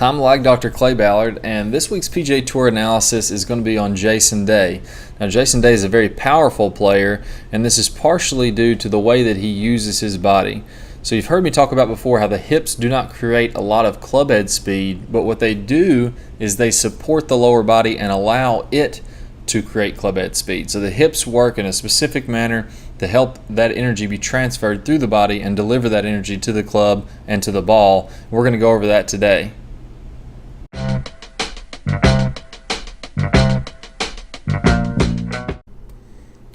I'm Lag Dr. Clay Ballard, and this week's PGA Tour analysis is going to be on Jason Day. Now, Jason Day is a very powerful player, and this is partially due to the way that he uses his body. So you've heard me talk about before how the hips do not create a lot of club head speed, but what they do is they support the lower body and allow it to create club head speed. So the hips work in a specific manner to help that energy be transferred through the body and deliver that energy to the club and to the ball. We're going to go over that today.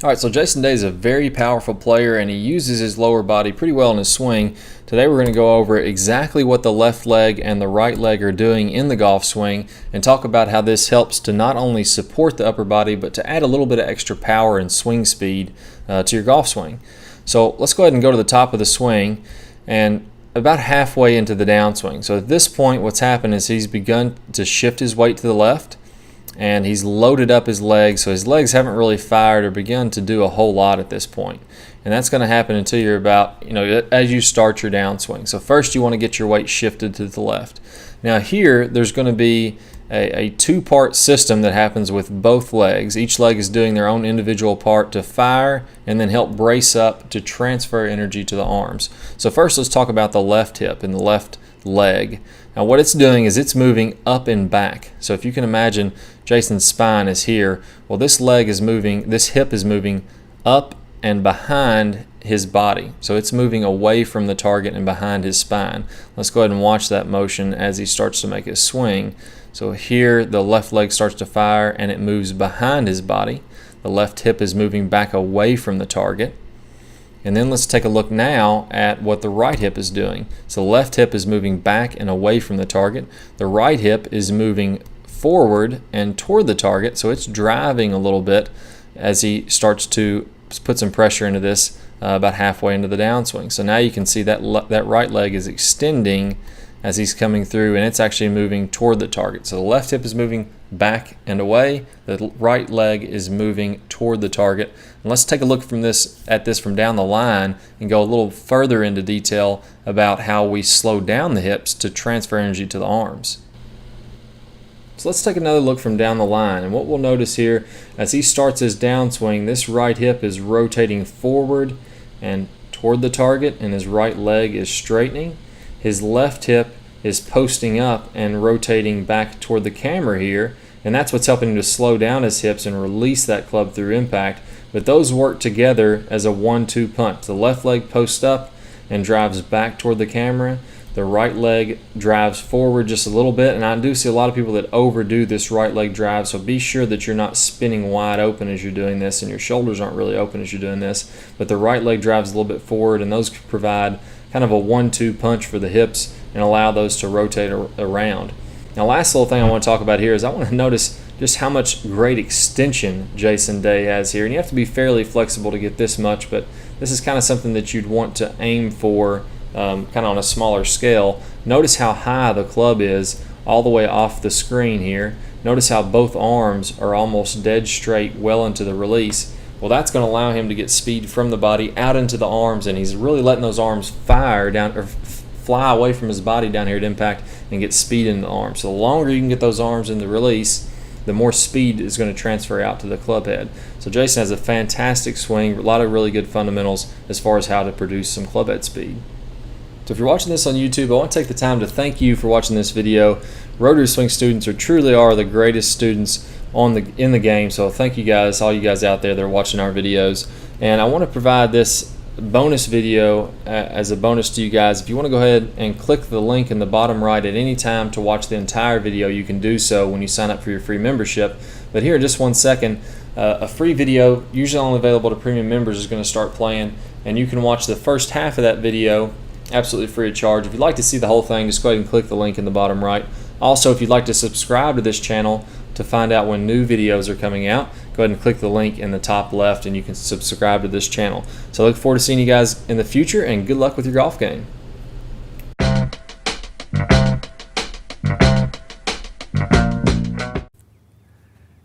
Alright, so Jason Day is a very powerful player and he uses his lower body pretty well in his swing. Today we're going to go over exactly what the left leg and the right leg are doing in the golf swing and talk about how this helps to not only support the upper body but to add a little bit of extra power and swing speed to your golf swing. So let's go ahead and go to the top of the swing and about halfway into the downswing. So at this point what's happened is he's begun to shift his weight to the left, and he's loaded up his legs, so his legs haven't really fired or begun to do a whole lot at this point. And that's going to happen until you're about, as you start your downswing. So first you want to get your weight shifted to the left. Now here, there's going to be a two-part system that happens with both legs. Each leg is doing their own individual part to fire and then help brace up to transfer energy to the arms. So first let's talk about the left hip and the left leg. Now what it's doing is it's moving up and back. So if you can imagine Jason's spine is here, well this hip is moving up and behind his body. So it's moving away from the target and behind his spine. Let's go ahead and watch that motion as he starts to make his swing. So here the left leg starts to fire and it moves behind his body. The left hip is moving back away from the target. And then let's take a look now at what the right hip is doing. So the left hip is moving back and away from the target. The right hip is moving forward and toward the target, so it's driving a little bit as he starts to put some pressure into this about halfway into the downswing. So now you can see that that right leg is extending as he's coming through, and it's actually moving toward the target. So the left hip is moving back and away, the right leg is moving toward the target. And let's take a look at this from down the line and go a little further into detail about how we slow down the hips to transfer energy to the arms. So let's take another look from down the line, and what we'll notice here as he starts his downswing, this right hip is rotating forward and toward the target and his right leg is straightening. His left hip is posting up and rotating back toward the camera here, and that's what's helping him to slow down his hips and release that club through impact. But those work together as a 1-2 punch. The left leg posts up and drives back toward the camera. The right leg drives forward just a little bit, and I do see a lot of people that overdo this right leg drive, so be sure that you're not spinning wide open as you're doing this and your shoulders aren't really open as you're doing this. But the right leg drives a little bit forward, and those provide kind of a 1-2 punch for the hips and allow those to rotate around. Now last little thing I want to talk about here is I want to notice just how much great extension Jason Day has here, and you have to be fairly flexible to get this much, but this is kind of something that you'd want to aim for kind of on a smaller scale. Notice how high the club is all the way off the screen here. Notice how both arms are almost dead straight well into the release. Well, that's going to allow him to get speed from the body out into the arms, and he's really letting those arms fire down or fly away from his body down here at impact and get speed in the arms. So the longer you can get those arms in the release, the more speed is going to transfer out to the club head. So Jason has a fantastic swing, a lot of really good fundamentals as far as how to produce some club head speed. So if you're watching this on YouTube, I want to take the time to thank you for watching this video. Rotary Swing students truly are the greatest students in the game, so thank you guys, all you guys out there that are watching our videos. And I want to provide this bonus video as a bonus to you guys. If you want to go ahead and click the link in the bottom right at any time to watch the entire video, you can do so when you sign up for your free membership. But here in just 1 second, a free video, usually only available to premium members, is going to start playing, and you can watch the first half of that video absolutely free of charge. If you'd like to see the whole thing, just go ahead and click the link in the bottom right. Also, if you'd like to subscribe to this channel to find out when new videos are coming out, go ahead and click the link in the top left and you can subscribe to this channel. So I look forward to seeing you guys in the future, and good luck with your golf game.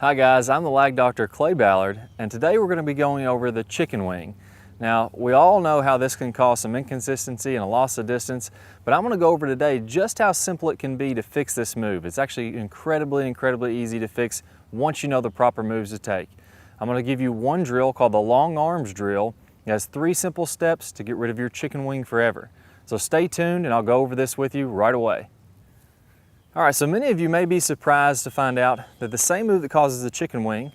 Hi guys, I'm the Lag Dr. Clay Ballard, and today we're going to be going over the chicken wing. Now, we all know how this can cause some inconsistency and a loss of distance, but I'm going to go over today just how simple it can be to fix this move. It's actually incredibly easy to fix once you know the proper moves to take. I'm going to give you one drill called the long arms drill. It has 3 simple steps to get rid of your chicken wing forever. So stay tuned and I'll go over this with you right away. All right, so many of you may be surprised to find out that the same move that causes the chicken wing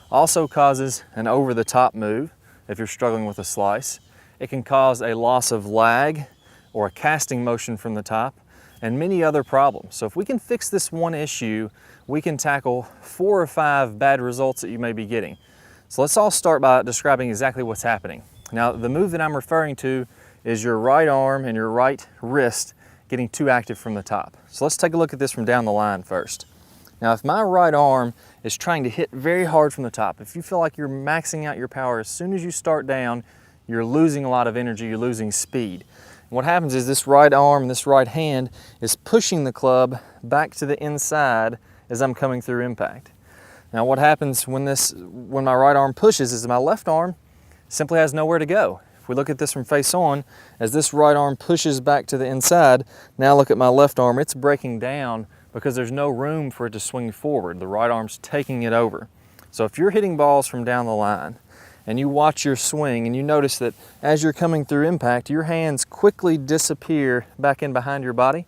also causes an over-the-top move. If you're struggling with a slice, it can cause a loss of lag or a casting motion from the top and many other problems. So if we can fix this one issue, we can tackle 4 or 5 bad results that you may be getting. So let's all start by describing exactly what's happening. Now, the move that I'm referring to is your right arm and your right wrist getting too active from the top. So let's take a look at this from down the line first. Now, if my right arm is trying to hit very hard from the top, if you feel like you're maxing out your power, as soon as you start down, you're losing a lot of energy, you're losing speed. And what happens is this right arm, this right hand is pushing the club back to the inside as I'm coming through impact. Now, what happens when my right arm pushes is my left arm simply has nowhere to go. If we look at this from face on, as this right arm pushes back to the inside, now look at my left arm, it's breaking down because there's no room for it to swing forward. The right arm's taking it over. So if you're hitting balls from down the line and you watch your swing and you notice that as you're coming through impact, your hands quickly disappear back in behind your body,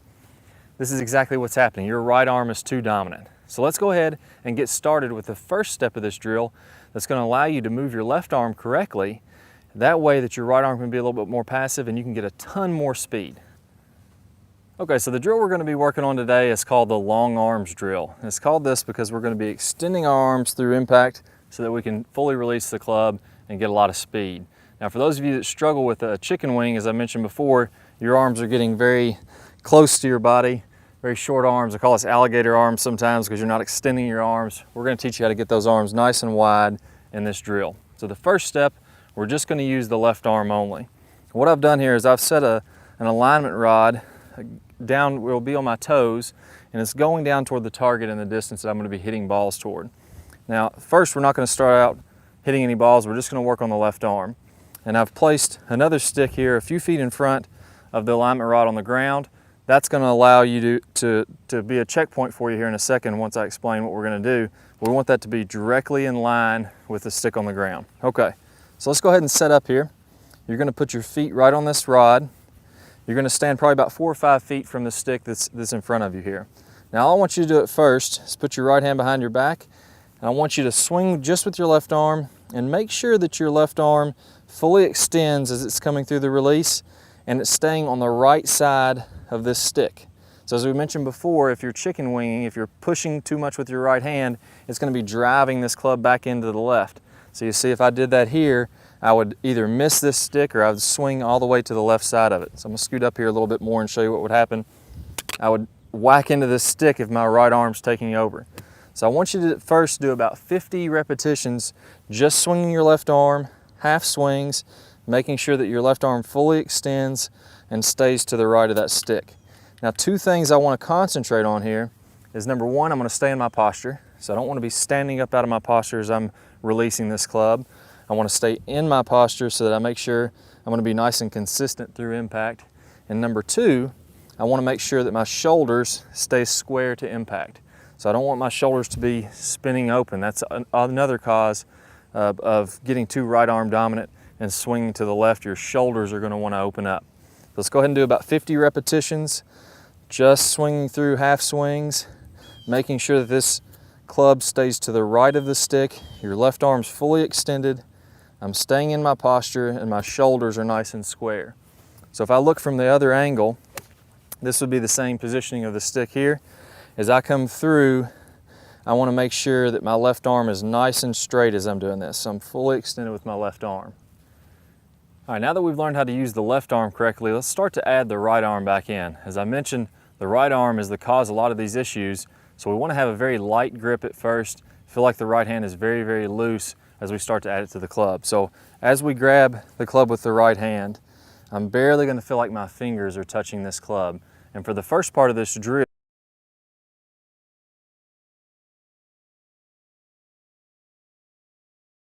this is exactly what's happening. Your right arm is too dominant. So let's go ahead and get started with the first step of this drill that's going to allow you to move your left arm correctly. That way that your right arm can be a little bit more passive and you can get a ton more speed. Okay, so the drill we're going to be working on today is called the long arms drill. And it's called this because we're going to be extending our arms through impact so that we can fully release the club and get a lot of speed. Now, for those of you that struggle with a chicken wing, as I mentioned before, your arms are getting very close to your body, very short arms. I call this alligator arms sometimes because you're not extending your arms. We're going to teach you how to get those arms nice and wide in this drill. So the first step, we're just going to use the left arm only. What I've done here is I've set an alignment rod down, will be on my toes, and it's going down toward the target in the distance that I'm going to be hitting balls toward. Now, first we're not going to start out hitting any balls, we're just going to work on the left arm. And I've placed another stick here a few feet in front of the alignment rod on the ground. That's going to allow you to be a checkpoint for you here in a second once I explain what we're going to do. We want that to be directly in line with the stick on the ground. Okay, so let's go ahead and set up here. You're going to put your feet right on this rod. You're going to stand probably about 4 or 5 feet from the stick that's in front of you here. Now, all I want you to do at first is put your right hand behind your back, and I want you to swing just with your left arm and make sure that your left arm fully extends as it's coming through the release and it's staying on the right side of this stick. So as we mentioned before, if you're chicken winging, if you're pushing too much with your right hand, it's going to be driving this club back into the left. So you see if I did that here, I would either miss this stick or I would swing all the way to the left side of it. So I'm going to scoot up here a little bit more and show you what would happen. I would whack into this stick if my right arm's taking over. So I want you to first do about 50 repetitions just swinging your left arm, half swings, making sure that your left arm fully extends and stays to the right of that stick. Now, 2 things I want to concentrate on here is number 1, I'm going to stay in my posture. So I don't want to be standing up out of my posture as I'm releasing this club. I want to stay in my posture so that I make sure I'm going to be nice and consistent through impact. And number 2, I want to make sure that my shoulders stay square to impact. So I don't want my shoulders to be spinning open. That's another cause of getting too right arm dominant and swinging to the left. Your shoulders are going to want to open up. So let's go ahead and do about 50 repetitions, just swinging through half swings, making sure that this club stays to the right of the stick. Your left arm's fully extended. I'm staying in my posture and my shoulders are nice and square. So if I look from the other angle, this would be the same positioning of the stick here. As I come through, I want to make sure that my left arm is nice and straight as I'm doing this. So I'm fully extended with my left arm. All right, now that we've learned how to use the left arm correctly, let's start to add the right arm back in. As I mentioned, the right arm is the cause of a lot of these issues. So we want to have a very light grip at first. Feel like the right hand is very loose as we start to add it to the club. So as we grab the club with the right hand, I'm barely going to feel like my fingers are touching this club. And for the first part of this drill,